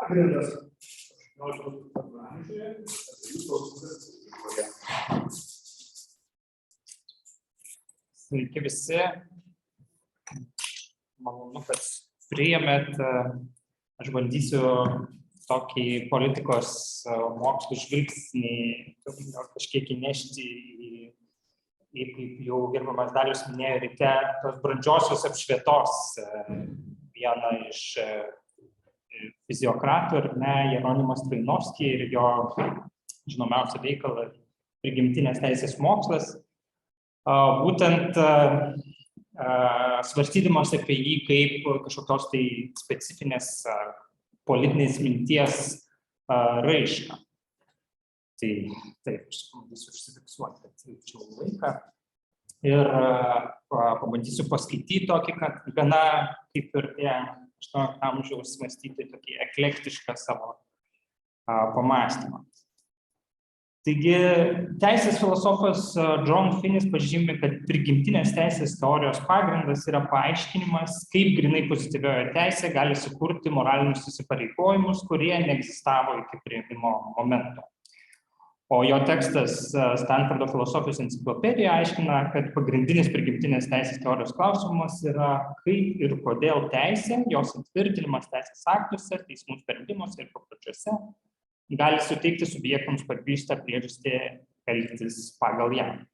pagrindas 18 amžiuje, Sveiki visi, malonu, kad priėmėt, aš bandysiu tokį politikos mokslų žvilgsnį kažkiek įnešti į kaip jau gerbiamas Dalius minėjo ryte, tos brandžiosios apšvietos vieną iš fiziokratų, ar ne, Jeronimas Trainovskį ir jo žinomiausią veikalą Prigimtinės teisės mokslas. Būtent svarstydamas apie jį kaip kažkokios tai specifinės politinės minties raišką. Tai taip, aš pabandysiu užsifiksuoti, kad čia laiką. Ir pabandysiu paskaityti tokį, kad gana kaip ir tie 18 amžiaus mąstyti tokį eklektišką savo pamąstymą. Taigi, teisės filosofas John Finnis pažymi, kad prigimtinės teisės teorijos pagrindas yra paaiškinimas, kaip grynai pozityvioji teisė gali sukurti moralinius įsipareigojimus, kurie neegzistavo iki priėmimo momento. O jo tekstas Stanfordo filosofijos enciklopedija aiškina, kad pagrindinis prigimtinės teisės teorijos klausimas yra, kaip ir kodėl teisė, jos įtvirtinimas teisės aktuose, teismų sprendimuose ir papročiuose gali suteikti subjektams pagrįstą priežastį elgtis pagal ją.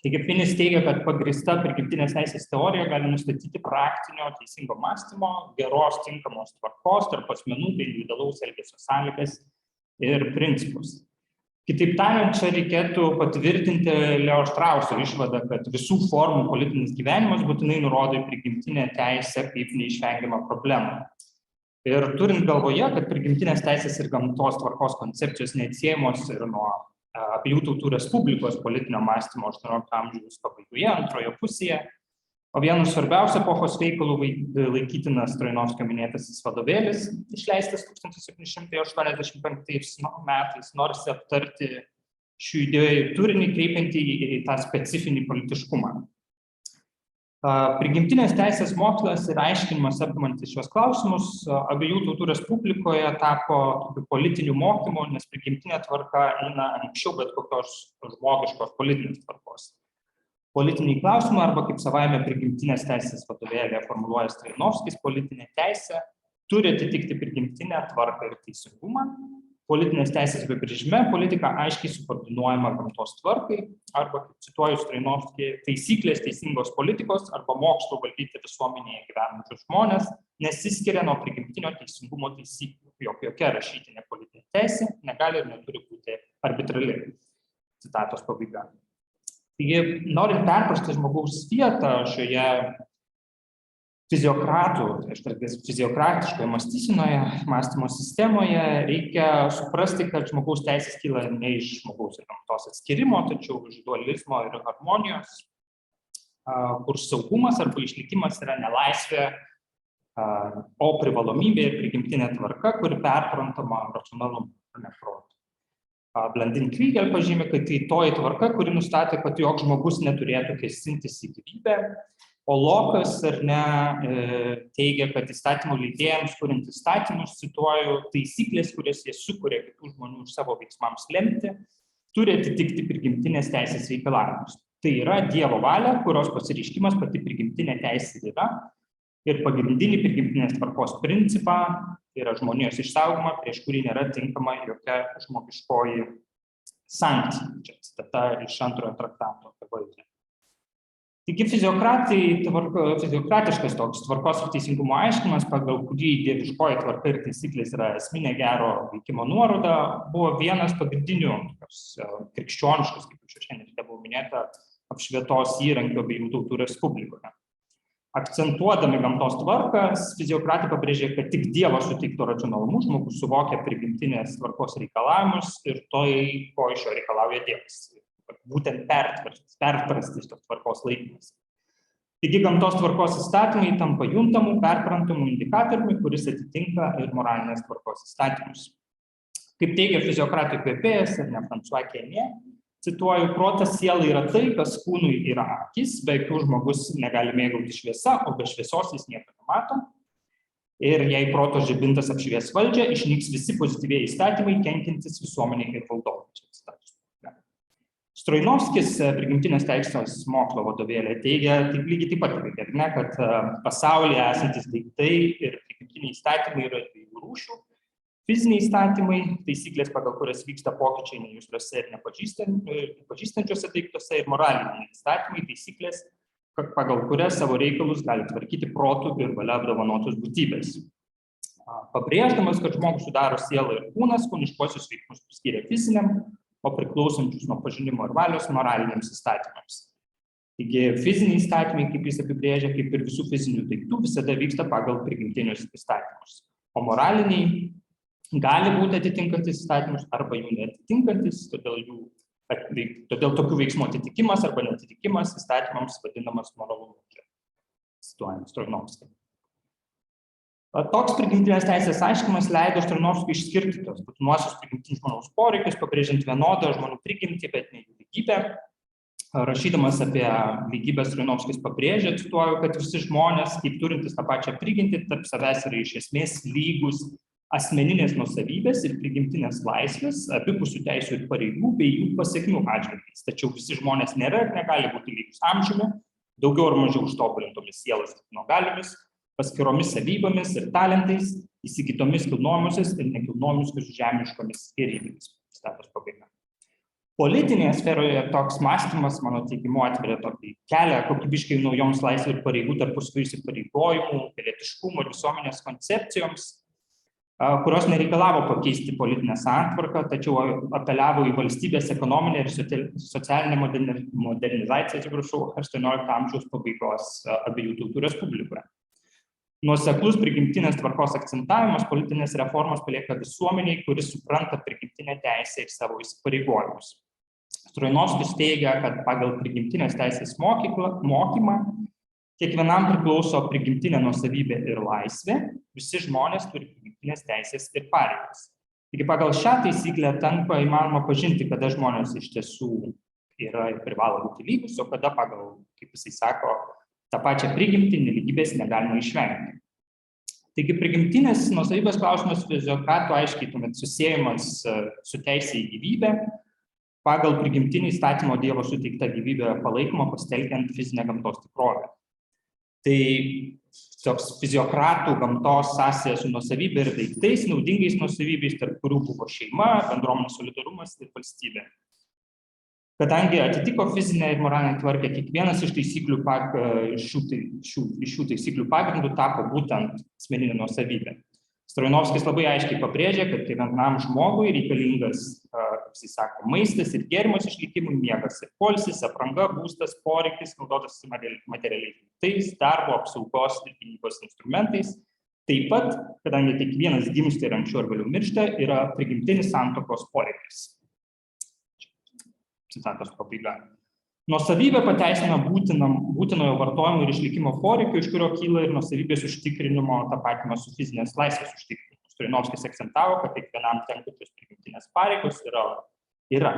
Taigi Finnis teigia, kad pagrįsta prigimtinės teisės teorija gali nustatyti praktinio teisingo mąstymo, geros tinkamos tvarkos tarp asmenų bei individualaus elgesio sąlygas ir principus. Kitaip tariant, čia reikėtų patvirtinti Leo Strauso išvadą, kad visų formų politinis gyvenimas būtinai nurodo į prigimtinę teisę kaip neišvengiamą problemą. Ir turint galvoje, kad prigimtinės teisės ir gamtos tvarkos koncepcijos neatsiejamos ir nuo abiejų tautų respublikos politinio mąstymo 18 amžiaus pabaigoje, antroje pusėje, o vienu svarbiausių epochos veikalų laikytinas Trainovskio minėtasis vadovėlis, išleistas 1785 metais, norisi aptarti šių idėjų turinį, kreipiantį į tą specifinį politiškumą. Prigimtinės teisės mokslas ir aiškinimas apimantis šios klausimus abiejų tautų respublikoje tapo politiniu mokymu, nes prigimtinė tvarka eina anksčiau bet kokios žmogiškos politinės tvarkos. Politiniai klausimai arba kaip savaime prigimtinės teisės vadovėlyje formuluoja Trainovskis, politinė teisė turi atitikti prigimtinę tvarką ir teisingumą. Politinės teisės apibrėžime politika aiškiai subordinuojama gamtos tvarkai arba, kaip cituoju Trainovskį, taisyklės teisingos politikos arba mokslo valdyti visuomenėje gyvenančius žmonės nesiskiria nuo prigimtinio teisingumo taisyklių, jog jokia rašytinė politinė teisė negali ir neturi būti arbitrali. Citatos pabaiga. Taigi, norint perprasti žmogaus vietą šioje fiziokratiškoje mąstymo sistemoje, reikia suprasti, kad žmogaus teisės kyla ne iš žmogaus ir gamtos atskirimo, tačiau iš dualizmo ir harmonijos, kur saugumas arba išlikimas yra ne laisvė, o privalomybė ir prigimtinė tvarka, kuri perprantama racionalumu, ne protu. Blandin Kriegel pažymi, kad tai toji tvarka, kuri nustatė, kad joks žmogus neturėtų kėsintis į gyvybę, o Lokas ar ne teigia, kad įstatymų leidėjams, kuriant įstatymus, cituoju, taisyklės, kurias jie sukuria kitų žmonių už savo veiksmams lemti, turi atitikti prigimtinės teisės reikalavimus. Tai yra Dievo valia, kurios pasireiškimas pati prigimtinė teisė yra, ir pagrindinį prigimtinės tvarkos principą yra žmonijos išsaugoma, prieš kurį nėra tinkama jokia žmogiškoji sankcija. Čia citata iš antrojo traktato apie valdžią. Taigi fiziokratiškas toks tvarkos ir teisingumo aiškinimas, pagal kurį dieviškoji tvarka ir taisyklės yra esminė gero veikimo nuoroda, buvo vienas pagrindinių krikščioniškas, kaip čia šiandien buvo minėta, apšvietos įrankių abiejų tautų respublikoje. Akcentuodami gamtos tvarkas, fiziokratai pabrėžė, kad tik Dievo suteikto racionalumu žmogus suvokia prigimtinės tvarkos reikalavimus ir tai, ko iš jo reikalauja Dievas. Būtent perprasti tos tvarkos laikymas. Taigi gamtos tvarkos įstatymai tampa juntamų, perprantamų indikatoriumi, kuris atitinka ir moralinės tvarkos įstatymus. Kaip teigia fiziokratų įkvėpėjas ir ne François Quesnay, cituoju, protas siela yra tai, kas kūnui yra akis, be akių žmogus negali mėgautis šviesa, o be šviesos jis nieko nemato. ir jei proto žibintas apšvies valdžią, išnyks visi pozityviai įstatymai, kenkiantis visuomeniai ir valdovui. Stroinovskis prigimtinės teisės mokslo vadovėlė teigia, taip lygiai taip pat, kad pasaulyje esantis daiktai ir prigimtiniai įstatymai yra dviejų rūšių. Fiziniai įstatymai, taisyklės, pagal kurias vyksta pokyčiai nejusliuose ir nepažįstančiuose daiktuose, ir moraliniai įstatymai, taisyklės, pagal kurias savo reikalus gali tvarkyti protų ir valia apdovanotos būtybės. Pabrėždamas, kad žmogus sudaro sielą ir kūnas, kūniškuosius veiksmus priskyrė fiziniam, o priklausančius nuo pažinimo ir valios moraliniams įstatymams. Taigi fiziniai įstatymai, kaip jis apibrėžia, kaip ir visų fizinių daiktų, visada vyksta pagal prigimtinius įstatymus. O moraliniai gali būti atitinkantis įstatymus arba jų neatitinkantis, todėl tokių veiksmų atitikimas arba neatitikimas įstatymams vadinamas moralumu. Cituojant Stroinovskį. Toks prigimtinės teisės aiškinimas leido Stroinovskiui išskirti tos būtinuosius prigimtinius žmogaus poreikius, pabrėžiant vienodą žmonių prigimtį, bet ne jų lygybę. Rašydamas apie lygybę, Stroinovskis pabrėžia, cituoju, kad visi žmonės, kaip turintys tą pačią prigimtį, tarp savęs yra iš esmės lygus asmeninės nuosavybės ir prigimtinės laisvės, abipusių teisių ir pareigų bei jų pasekmių atžvilgiais. Tačiau visi žmonės nėra ir negali būti lygus amžiumi, daugiau ar mažiau užtobulintomis sielos ir galiomis, paskiromis savybėmis ir talentais, įsigytomis kilnojamomis ir nekilnojamomis žemiškomis gėrybėmis. Citatos pabaiga. Politinėje sferoje toks mąstymas, mano teigimu, atveria tokį kelią kokybiškai naujoms laisvių ir pareigų tarpusavio įsipareigojimų, pilietiškumo ir visuomenės koncepcijoms, kurios nereikalavo pakeisti politinę santvarką, tačiau apeliavo į valstybės ekonominę ir socialinę modernizaciją, 18 amžiaus pabaigos abiejų tautų respublikoje. Nuoseklus prigimtinės tvarkos akcentavimas politinės reformos palieka visuomeniai, kuris supranta prigimtinę teisę ir savo įsipareigojimus. Stroinovskis teigia, kad pagal prigimtinės teisės mokymą kiekvienam priklauso prigimtinė nuosavybė ir laisvė, visi žmonės turi prigimtinės teisės ir pareigas. Taigi pagal šią taisyklę tampa įmanoma pažinti, kada žmonės iš tiesų yra ir privalo būti lygus, o kada pagal, kaip jisai sako, tą pačią prigimtį nelygybės negalima išvengti. Taigi prigimtinės nuosavybės klausimas fiziokratų aiškiai tuomet susiejamas su teisė į gyvybę, pagal prigimtinį įstatymo Dievo suteiktą gyvybę palaikymą pasitelkiant fizinę gamtos tikrovę. Tai toks fiziokratų gamtos sąsaja su nuosavybė ir daiktais, naudingais nuosavybės, tarp kurių buvo šeima, bendruomenės solidarumas ir valstybė. Kadangi atitiko fizinę ir moralinę tvarką, kiekvienas iš šių taisyklių pagrindų tapo būtent asmeninė nuosavybė. Stroinovskis labai aiškiai pabrėžia, kad kiekvienam žmogui reikalingas, kaip jis sako, maistas ir gėrimas išlikimui, miegas ir poilsis, apranga, būstas, poreikis, naudotas materialiais daiktais, darbo, apsaugos ir gynybos instrumentais. Taip pat, kadangi kiekvienas gimsta ir anksčiau ar vėliau miršta, yra prigimtinis santuokos poreikis. Citatos pabaiga. Nuosavybė pateisina būtinojo vartojimo ir išlikimo poreikio, iš kurio kyla ir nuosavybės užtikrinimo tapatimas su fizinės laisvės užtikrinimu. Stroinovskis akcentavo, kad kiekvienam tenkančios prigimtinės pareigos yra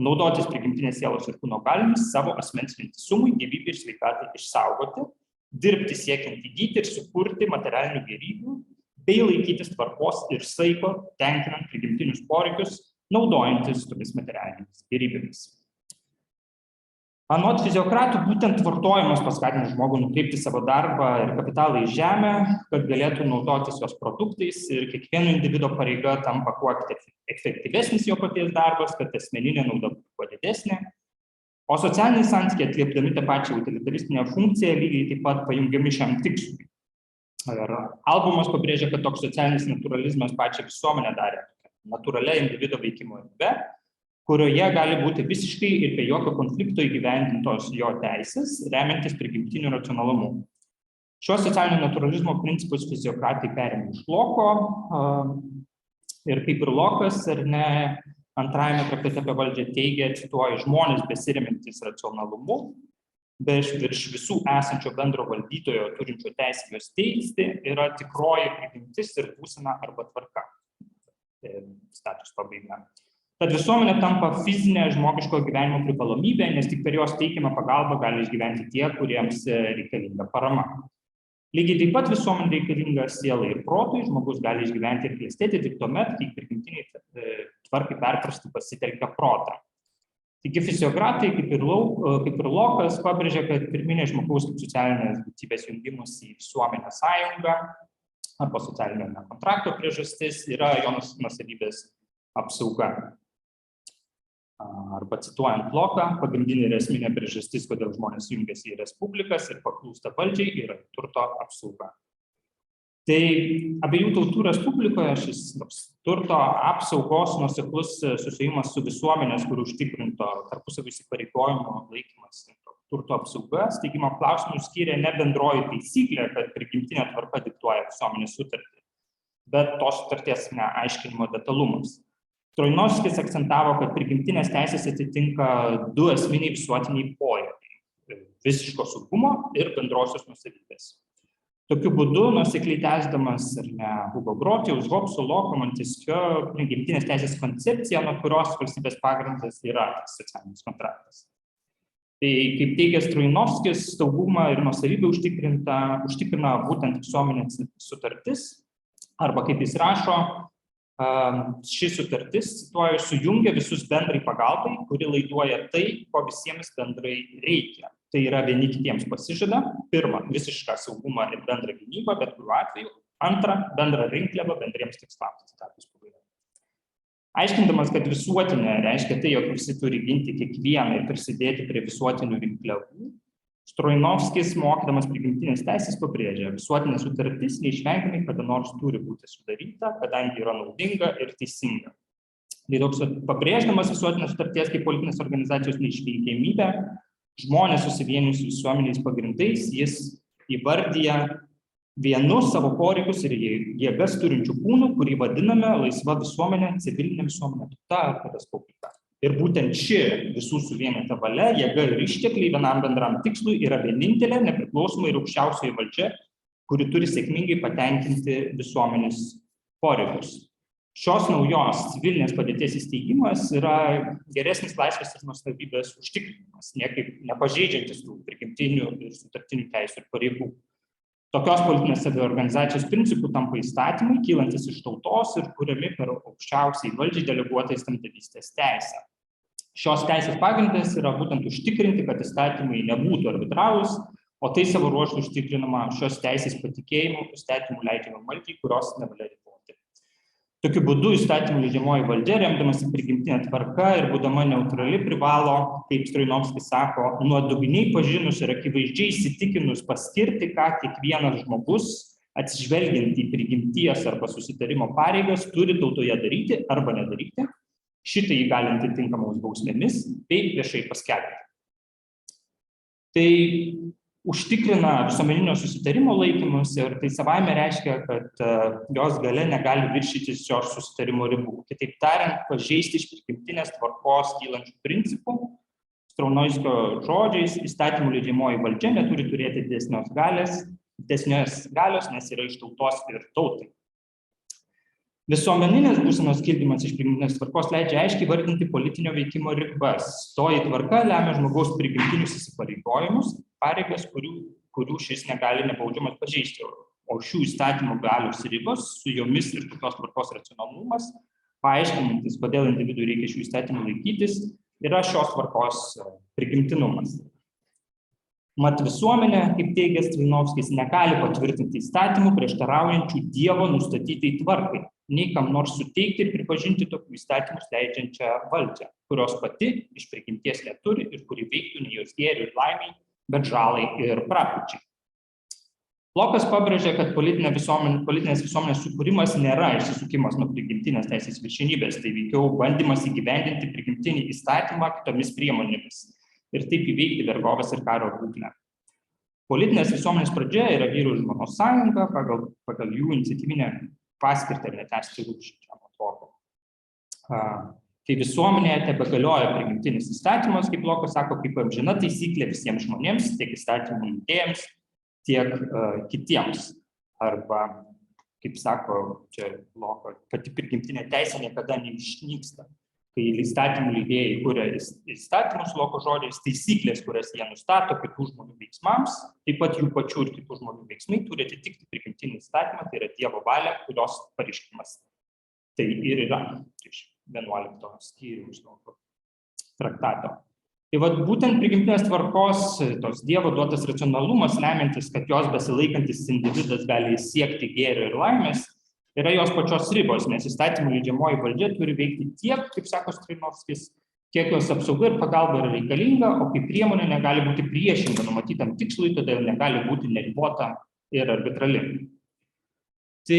naudotis prigimtinės sielos ir kūno galiomis savo asmens vientisumui, gyvybei ir sveikatai išsaugoti, dirbti siekiant įgyti ir sukurti materialinių gėrybių, bei laikytis tvarkos ir saiko, tenkinant prigimtinius poreikius, naudojantis tomis materialinėmis gėrybėmis. Anot fiziokratų, būtent vartojimas paskatina žmogų nukreipti savo darbą ir kapitalą į žemę, kad galėtų naudotis jos produktais ir kiekvieno individo pareiga tampa kuo efektyvesnis jo paties darbas, kad asmeninė nauda būtų kuo didesnė. O socialiniai santykiai atliepdami tą pačią utilitaristinę funkciją lygiai taip pat pajungiami šiam tikslui. Ir albumas pabrėžia, kad toks socialinis naturalizmas pačią visuomenę darė natūralia individo veikimo erdve, kurioje gali būti visiškai ir be jokio konflikto įgyvendintos jo teisės, remiantis prigimtiniu racionalumu. Šios socialinio naturalizmo principus fiziokratai perėmė iš Loko, ir kaip ir Lokas, ar ne, antrajame traktate apie valdžią teigia, cituoju, žmonės besiremiantys racionalumu, virš visų esančio bendro valdytojo turinčio teisę juos teisti, yra tikroji prigimtis ir būsena arba tvarka. Citatos pabaiga. Tad visuomenė tampa fizinė žmogiško gyvenimo privalomybė, nes tik per jos teikiamą pagalbą gali išgyventi tie, kuriems reikalinga parama. Lygiai taip pat visuomenė reikalinga sielai ir protui, žmogus gali išgyventi ir klestėti tik tuomet, kai prigimtiniai tvarkai perprasti pasitelkia protą. Taigi fiziokratai, kaip ir Lokas, pabrėžia, kad pirminė žmogaus kaip socialinės būtybės jungimas į visuomenę sąjungą arba socialinio kontrakto priežastis yra jo nuosavybės apsauga. Arba cituojant Loką, pagrindinė ir esminė priežastis, kodėl žmonės jungiasi į respublikas ir paklūsta valdžiai, yra turto apsauga. Tai abiejų tautų respublikoje šis turto apsaugos nuoseklus susijimas su visuomenės, kur užtikrinto tarpusavio įsipareigojimo laikymas turto apsauga, steigimo klausimų skyrė ne bendroji taisyklė, kad prigimtinė tvarka diktuoja visuomenės sutartį, bet tos sutarties aiškinimo detalumas. Troinovskis akcentavo, kad prigimtinės teisės atitinka du esminiai visuotiniai poreikiai – visiško saugumo ir bendrosios nuosavybės. Tokiu būdu, nuosekliai tęsdamas Hugo Grotiaus, Hobso, Loko, Montesquieu prigimtinės teisės koncepcija, nuo kurios valstybės pagrindas yra socialinis kontraktas. Tai, kaip teigia Troinovskis, saugumą ir nuosavybę užtikrina būtent visuomenės sutartis, arba kaip jis rašo, ši sutartis, cituoju, sujungia visus bendrai pagalbai, kuri laiduoja tai, ko visiems bendrai reikia. Tai yra vieni kitiems pasižada, pirma, visišką saugumą ir bendrą gynybą, bet kuriuo atveju, antra, bendrą rinkliavą bendriems tikslams. Citatos pabaiga. Aiškindamas, kad visuotinė reiškia tai, jog visi turi ginti kiekvieną ir prisidėti prie visuotinių rinkliavų, Troinovskis, mokydamas prigimtinės teisės, pabrėžia, visuotinė sutartis neišvengiamai kada nors turi būti sudaryta, kadangi yra naudinga ir teisinga. Pabrėždamas visuotinės sutarties kaip politinės organizacijos neišveikiamybę, žmonės susivienijus visuomeniais pagrindais, jis įvardyja vienu savo poreikius ir jėgas turinčių kūnų, kurį vadiname laisva visuomenė, civilinė visuomenė, tauta ar respublika. Ir būtent ši visų suvienyta valia, jėga ir ištekliai vienam bendram tikslui yra vienintelė, nepriklausoma ir aukščiausioji valdžia, kuri turi sėkmingai patenkinti visuomenės poreikius. Šios naujos civilinės padėties įsteigimas yra geresnis laisvės ir nuosavybės užtikrinimas, niekaip nepažeidžiantis tų prigimtinių ir sutartinių teisių ir pareigų. Tokios politinės saviorganizacijos principų tampa įstatymai, kylantis iš tautos ir kuriami per aukščiausiai valdžiai deleguotą įstatymdavystės teisę. Šios teisės pagrindas yra būtent užtikrinti, kad įstatymai nebūtų arbitrarūs, o tai savo ruožtu užtikrinama šios teisės patikėjimu įstatymų leidžiamą valdžiai, kurios nevalia riboti. Tokiu būdu įstatymų leidžiamoji valdžia, remdamasi prigimtinė tvarka ir būdama neutrali, privalo, kaip Troinovskis sako, nuodugniai pažinus ir akivaizdžiai įsitikinus paskirti, ką kiekvienas žmogus, atsižvelgiant į prigimties arba susitarimo pareigas, turi tautoje daryti arba nedaryti, šitai įgalinti tinkamomis bausmėmis bei viešai paskelbti. Tai užtikrina visuomeninio susitarimo laikymus ir tai savaime reiškia, kad jos galia negali viršyti šios susitarimo ribų. Kitaip tariant, pažeisti iš prigimtinės tvarkos kylančių principų, Troinovskio žodžiais, įstatymų leidžiamoji valdžia neturi turėti didesnės galios, nes yra iš tautos ir tautai. Visuomeninės būsenos kildymas iš prigimtinės tvarkos leidžia aiškiai vardinti politinio veikimo ribas. Toji tvarka lemia žmogaus prigimtinius įsipareigojimus, pareigas, kurių šis negali nebaudžiamas pažeisti. O šių įstatymų galios ribos, su jomis ir tokios tvarkos racionalumas, paaiškinantis, kodėl individui reikia šių įstatymų laikytis, yra šios tvarkos prigimtinumas. Mat visuomenė, kaip teigia Troinovskis, negali patvirtinti įstatymų prieštaraujančių Dievo nustatytai tvarkai, nei kam nors suteikti ir pripažinti tokių įstatymus leidžiančią valdžią, kurios pati iš prigimties neturi ir kuri veiktų ne jos gėriui ir laimiai, bet žalai ir prapučiai. Lokas pabrėžia, kad politinės visuomenės sukūrimas nėra išsisukimas nuo prigimtinės teisės viršenybės, tai veikiau bandymas įgyvendinti prigimtinį įstatymą kitomis priemonėmis ir taip įveikti vergovės ir karo būklę. Politinės visuomenės pradžia yra vyrų ir žmonos sąjunga pagal jų iniciatyvinę paskirtį ir netęsti rūpščiam atrodo. Kai visuomenėje tebegalioja prigimtinis įstatymas, kaip Lokas sako, kaip amžina taisyklė visiems žmonėms, tiek įstatymų leidėjams, tiek kitiems. Arba, kaip sako čia Loko, pati prigimtinė teisė niekada neišnyksta. kai įstatymų leidėjai kuria įstatymus lauko žodžiais, taisyklės, kurias jie nustato kitų žmonių veiksmams, taip pat jų pačių ir kitų žmonių veiksmai turi atitikti prigimtinį įstatymą, tai yra Dievo valia, kurios pareiškimas. Tai ir yra iš 11 skyriaus traktato. Tai vat būtent prigimtinės tvarkos, tos Dievo duotas racionalumas, lemiantis, kad jos besilaikantis individas gali siekti gėrio ir laimės, yra jos pačios ribos, nes įstatymų leidžiamoji valdžia turi veikti tiek, kaip sako Strainovskis, kiek jos apsauga ir pagalba yra reikalinga, o kaip priemonė negali būti priešinga numatytam tikslui, todėl negali būti neribota ir arbitrali. Tai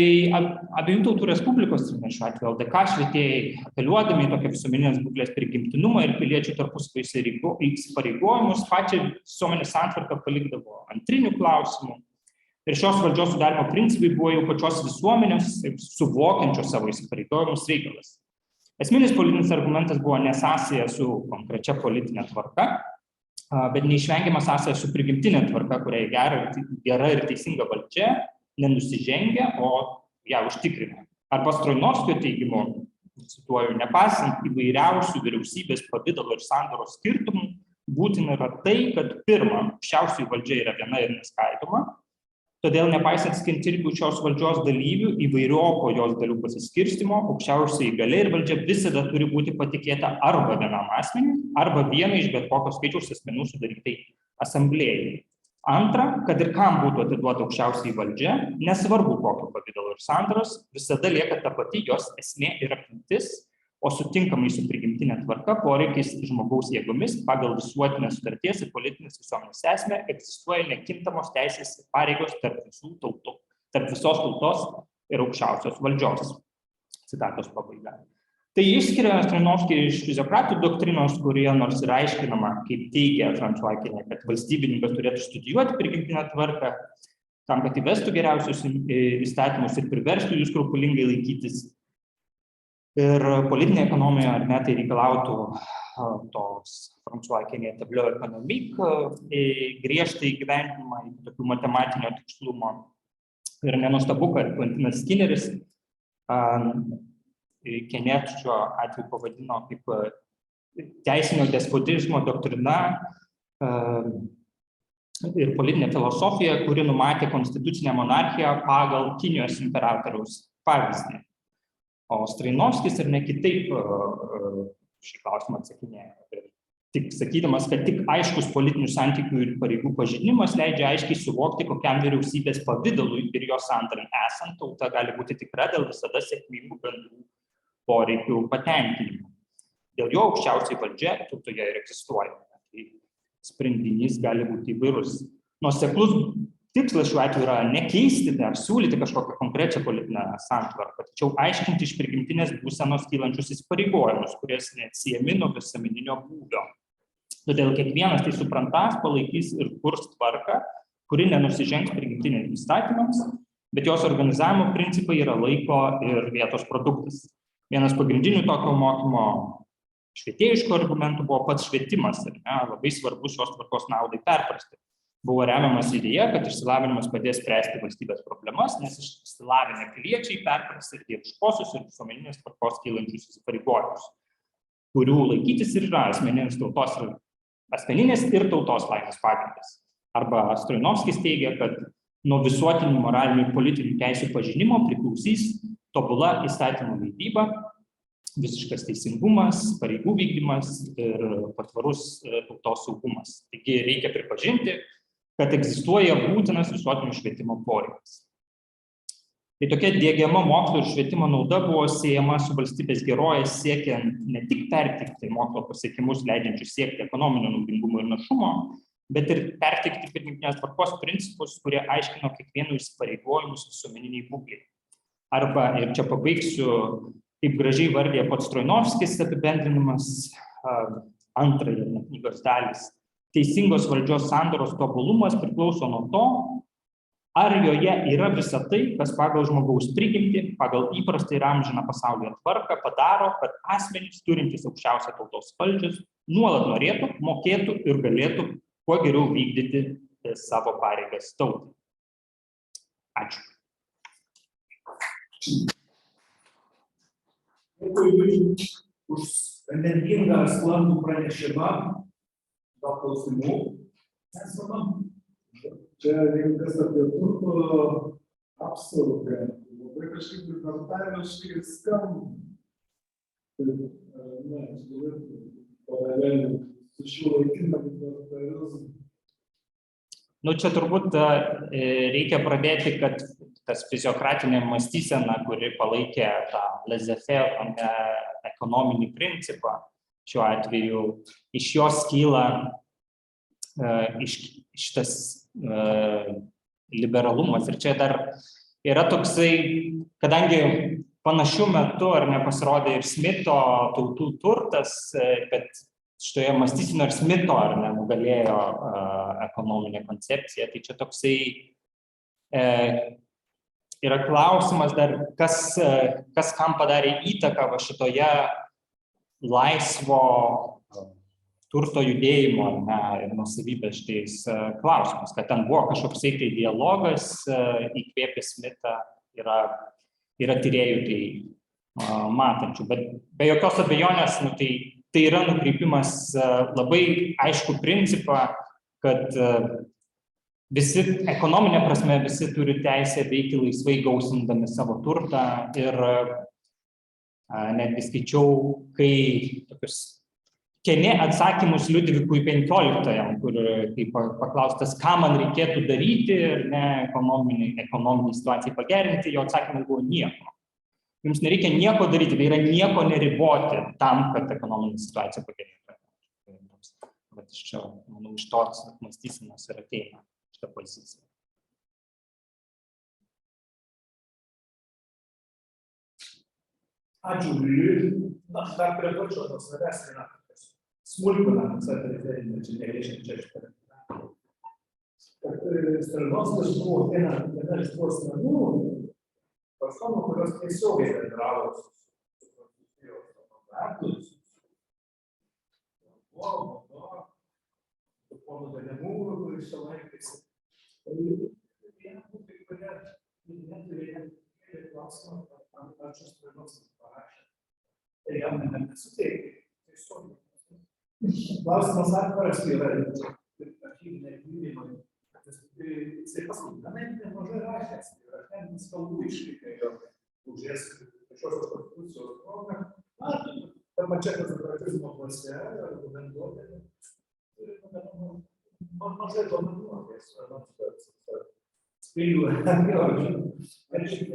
abiejų tautų respublikos, šiuo atveju LDK švietėjai, apeliuodami į tokią visuomeninės būklės prigimtinumą ir piliečių tarpusavio įsipareigojimus, pačią visuomenės santvarką palikdavo antrinių klausimų. Ir šios valdžios sudarymo principai buvo jau pačios visuomenės, suvokiančios savo įsipareigojimus reikalas. Esminis politinis argumentas buvo ne sąsaja su konkrečia politinė tvarka, bet neišvengiama sąsaja su prigimtinė tvarka, kuriai gera ir teisinga valdžia nenusižengia, o ją užtikrina. Arba Strainovskio teigimu, cituoju, nepaisant įvairiausių vyriausybės pavidalo ir sandaros skirtumų, būtina yra tai, kad pirma, aukščiausioji valdžia yra viena ir neskaidoma, todėl nepaisant skirtingų šios valdžios dalyvių įvairiopo jos dalių pasiskirstymo, aukščiausiai galia ir valdžia visada turi būti patikėta arba vienam asmeniui, arba vienai iš bet kokio skaičiaus asmenų sudarytai asamblėjai. Antra, kad ir kam būtų atiduota aukščiausiai valdžia, nesvarbu kokio pavidalo ir sandaros, visada lieka ta pati jos esmė ir apimtis, o sutinkamai su prigimtinė tvarka poreikiais žmogaus jėgomis pagal visuotinės sutarties ir politinės visuomenės esmę egzistuoja nekintamos teisės ir pareigos tarp visos tautos ir aukščiausios valdžios. Citatos pabaiga. Tai išskiria Strainovskį iš fiziokratų doktrinos, kurie nors ir aiškinama, kaip teigia François Quesnay, kad valstybininkas turėtų studijuoti prigimtinę tvarką, tam, kad įvestų geriausius įstatymus ir priverstų jų skrupulingai laikytis. Ir politinė ekonomija ar net tai reikalautų tos François Quesnay tableau économique griežtą įgyvendinimą iki tokių matematinio tikslumo. Ir nenuostabu, kad Quentinas Skinneris Quesnay šiuo atveju pavadino kaip teisinio despotizmo doktrina ir politinė filosofija, kuri numatė konstitucinę monarchiją pagal Kinijos imperatoriaus pavyzdį. O Strainovskis ir ne kitaip šį klausimą atsakinėja. Tik sakydamas, kad tik aiškus politinių santykių ir pareigų pažinimas leidžia aiškiai suvokti, kokiam vyriausybės pavidalui ir jo sandarai esant tauta gali būti tikra dėl visada sėkmingų bendrų poreikių patenkinimo. Dėl jo aukščiausiai valdžia tautoje ir egzistuoja. Tai sprendinys gali būti įvairus. Nuoseklus tikslas šiuo atveju yra nekeisti ar siūlyti kažkokią konkrečią politinę santvarką, tačiau aiškinti iš prigimtinės būsenos kylančius įsipareigojimus, kuries neatsiejami nuo visuomeninio būvio. Todėl kiekvienas tai suprantąs palaikys ir kurs tvarką, kuri nenusižengs prigimtiniams įstatymams, bet jos organizavimo principai yra laiko ir vietos produktas. Vienas pagrindinių tokio mokymo švietėjiškų argumentų buvo pats švietimas, labai svarbus šios tvarkos naudai perprasti. Buvo remiamas idėja, kad išsilavinimas padės spręsti valstybės problemas, nes išsilavinę piliečiai perpras ir dieviškosios ir visuomeninės tvarkos kylančius įsipareigojimus, kurių laikytis ir yra asmeninės ir tautos laimės pagrindas. Arba Strainovskis teigia, kad nuo visuotinių moralinių ir politinių teisių pažinimo priklausys tobula įstatymų leidyba, visiškas teisingumas, pareigų vykdymas ir patvarus tautos saugumas. Taigi reikia pripažinti, kad egzistuoja būtinas visuotinio švietimo poreikis. Tai tokia diegiama mokslo ir švietimo nauda buvo siejama su valstybės gerovės siekiant ne tik perteikti mokslo pasiekimus leidžiančius siekti ekonominio naudingumo ir našumo, bet ir perteikti prigimtinės tvarkos principus, kurie aiškino kiekvienų įsipareigojimus visuomeniniai būklei. Arba, ir čia pabaigsiu, kaip gražiai vardija pats Strainovskis apibendrinimas antrąją knygos dalis. Teisingos valdžios sandaros tobulumas priklauso nuo to, ar joje yra visa tai, kas pagal žmogaus prigimtį, pagal įprastą ir amžiną pasaulyje tvarką padaro, kad asmenys turintys aukščiausią tautos valdžias nuolat norėtų, mokėtų ir galėtų kuo geriau vykdyti savo pareigas tautai. Ačiū. už energingą sklandų pranešimą. Gal klausimų? Esama? Čia rinkas apie turto apsaugą. Labai kažkaip libertariškai skamba. Ne, aš galėtų paralelių su šiuo laikinu libertarizmu. Nu, čia turbūt reikia pradėti, kad tas fiziokratinė mąstysena, kuri palaikė tą laissez-faire ekonominį principą, šiuo atveju iš jos kyla šitas liberalumas. Ir čia dar yra toksai, kadangi panašiu metu ar nepasirodė ir Smito tautų turtas, kad šitoje mąstysenoje ir Smito ar nenugalėjo ekonominė koncepcija, tai čia toksai yra klausimas dar, kas kam padarė įtaką va šitoje laisvo turto judėjimo ir nuosavybės šitais klausimus, kad ten buvo kažkoksai tai dialogas įkvėpė Smitą, yra tyrėjų tai matančių, bet be jokios abejonės, nu, tai yra nukreipimas labai aišku principą, kad visi, ekonominė prasme, visi turi teisę veikti laisvai gausindami savo turtą ir netgi skaičiau, kai tokius keli atsakymus Liudvikui XV, kur paklaustas, ką man reikėtų daryti ir ekonominį situaciją pagerinti, jo atsakymas buvo nieko. Jums nereikia nieko daryti, tai yra nieko neriboti tam, kad ekonominė situacija pagerėtų. Bet iš čia, manau, iš tos mąstysenos ir ateina šitą poziciją. Ačiū, Viliui. Aš dar pridurčiau tos savęs vieną smulkmeną, čia nereiškia čia šitą. Kad Strelnovskis buvo viena iš tų asmenų, personų, kurios tiesiogiai bendravo su Prancūzijos demokratais, su ponu Danemūru, kuris čia laikėsi. Viena būtų, kurie neturėjo klausimą, ar čia Strelnovskis parašė. Tai jam nesuteikė tiesiogiai. Klausimas atvaras yra archyviniai tyrimai. Jisai paskui, nemažai rašęs, ir architektinių kalbų išlikę jo užės šios konstitucijos progą. Ta pačia konservatizmo dvasia, argumentuoti, mažai dominuotis. Spėlių, ar šiek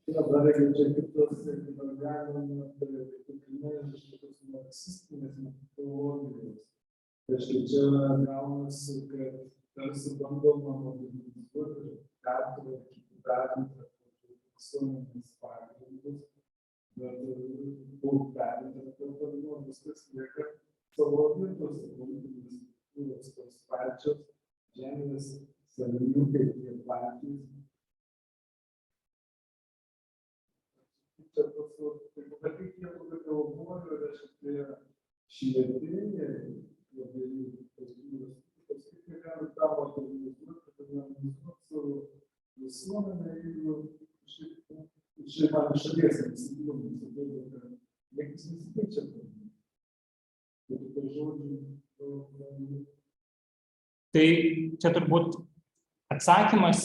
Dar jeigu čia kitos galima iš tokios marksistinės metodologijos. Tai štai čia gaunasi, kad tarsi bandoma mobilizuoti ir pertvarkyti daryti visuomenės pagrindus, bet pertvarkyti viskas lieka savo vietose, politinės struktūros tos pačios, žemės savininkai, tie patys. Čia bet kaip jie galvojo, reiškia, švietėjai, labai kaip jie gali tavo organizuoti, kad organizuoti savo visuomenę, jeigu šiaip man iš šalies nesigilins, kad niekas nesikeičia. Tai čia turbūt atsakymas,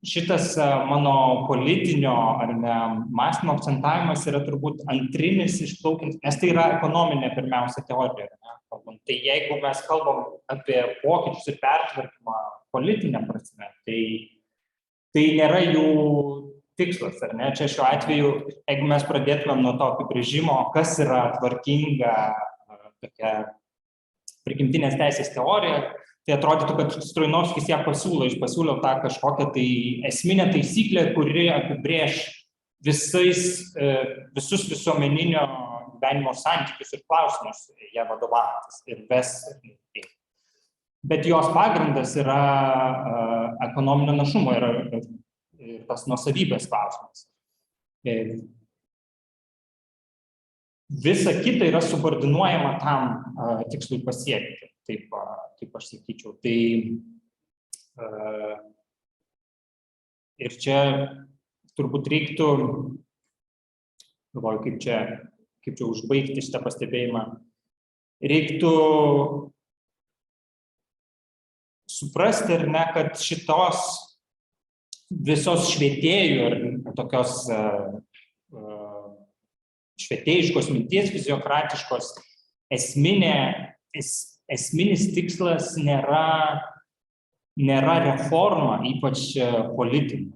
šitas mano politinio ar ne mąstymo akcentavimas yra turbūt antrinis išplaukiant, nes tai yra ekonominė pirmiausia teorija. Tai jeigu mes kalbam apie pokyčius ir pertvarkymą politinę prasme, tai nėra jų tikslas, ar ne? Čia šiuo atveju, jeigu mes pradėtumėm nuo to apibrėžimo, kas yra tvarkinga tokia prigimtinės teisės teorija, tai atrodytų, kad Strojnovskis ją pasiūlė tą kažkokią tai esminę taisyklę, kuri apibrėž visus visuomeninio gyvenimo santykius ir klausimus ją vadovaujantis ir ves. Bet jos pagrindas yra ekonominio našumo ir tas nuosavybės klausimas. Visa kita yra subordinuojama tam tikslui pasiekti. Taip aš sakyčiau. Ir čia turbūt reiktų, galvoju, kaip čia užbaigti šitą pastebėjimą, reiktų suprasti, ar ne, kad šitos visos švietėjų ar tokios švietėjiškos minties, fiziokratiškos, esminis tikslas nėra reforma, ypač politinė.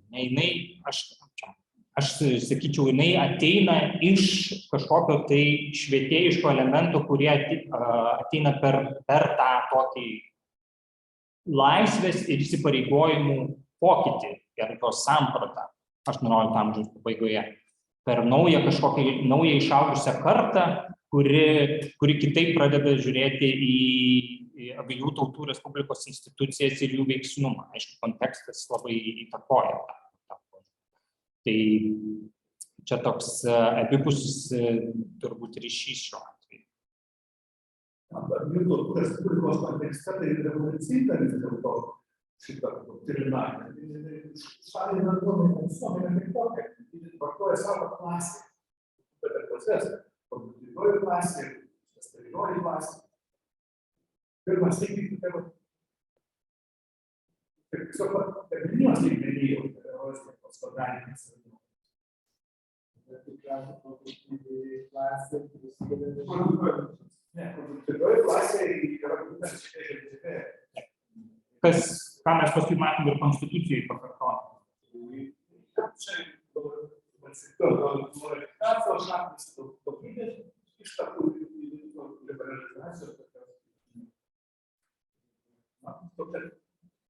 Aš sakyčiau, jinai ateina iš kažkokio tai švietėjiško elemento, kurie ateina per tą tokį laisvės ir įsipareigojimų pokytį ir tos sampratą 18 amžiaus pabaigoje. Per naują išaugusią kartą, kuri kitaip pradeda žiūrėti į abiejų tautų Respublikos institucijas ir jų veiksnumą. Aišku, kontekstas labai įtakoja tą. Tai čia toks abipusis turbūt ryšys šiuo atveju. Abiejų tautų Respublikos kontekste tai revoliucinga vis dėlto šitą doktriną. Šaliai bendruomenė visuomenė kaip tokia, vartoja savo klasę. Bet ir procesą, produktyvioji klasė, pastarioji klasė. Pirmas teikti, kaip tiesiog terminimas lygmenyje, tos organinės. Ne, produktyvioji klasė yra būtent šitai žemė. Ką mes paskui matom ir konstitucijai pakartoti. Čia šaknis,